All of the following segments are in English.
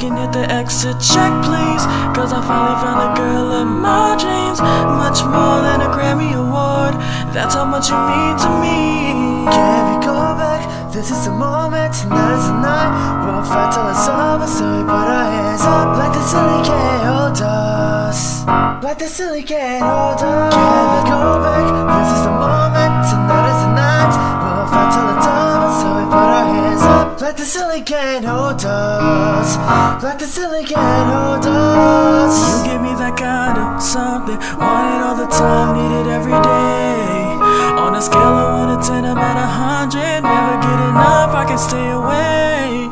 can hit the exit check, please. Cause I finally found a girl in my dreams. Much more than a Grammy Award, that's how much you mean to me. Can we go back? This is the moment, tonight is the night. We'll fight till it's over, so we put our hands up. Like the silly can't hold us, like the silly can't hold us. Can we go back? This is the moment, tonight is the night. We'll fight till it's over, so we put our hands up. Like the silly can't hold us, like the silly can't hold us. You give me that kind of something, want it all the time, need it every day. On a scale of 1 to 10, I'm at 100. Never get enough, I can stay away.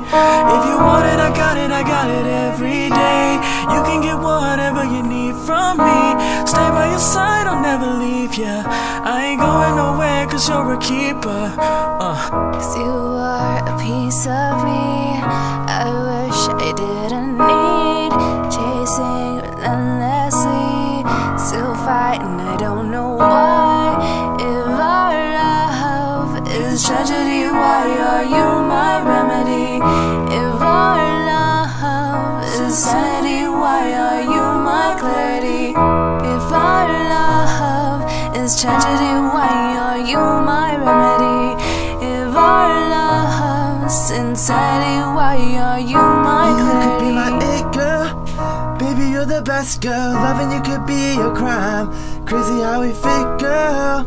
If you want it, I got it every day. You can get whatever you need from me. Stay by your side, I'll never leave ya. I ain't going nowhere, cause you're a keeper. Cause you are a piece of me I wish I didn't need. Chasing relentlessly, still fighting, I don't know why. If our love is tragedy, why are you my remedy? If our love is sanity, why are you my clarity? If our love is tragedy, why are you my remedy? If our love's insanity, why are you my clarity? You could be my it girl, baby you're the best girl. Loving you could be a crime, crazy how we fit girl.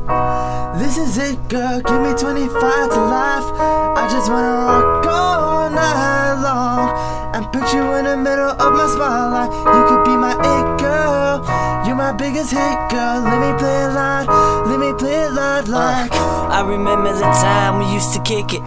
This is it girl, give me 25 to life. I just wanna rock all night long and put you in the middle of my spotlight. You could be my it girl, you're my biggest hit girl. Let me play it loud, let me play it loud like I remember the time we used to kick it,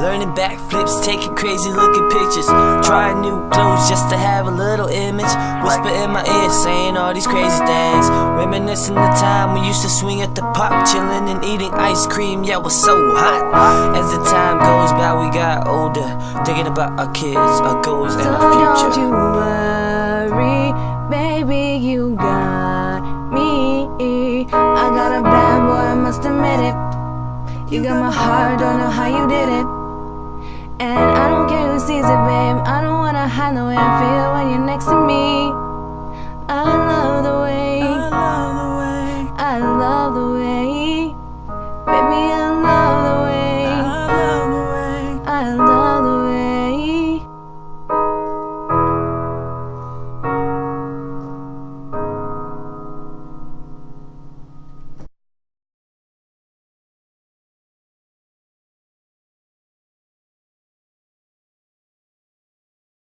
learning backflips, taking crazy looking pictures, trying new clothes just to have a little image. Whisper in my ear saying all these crazy things, reminiscing the time we used to swing at the park, chilling and eating ice cream. Yeah, it was so hot. As the time goes by, we got older, thinking about our kids, our goals, and our future. Don't you worry, baby, you got me. I got a bad boy, I must admit it. You got my heart, don't know how you did it. And I don't care who sees it, babe. I don't wanna hide the way I feel when you're next to me.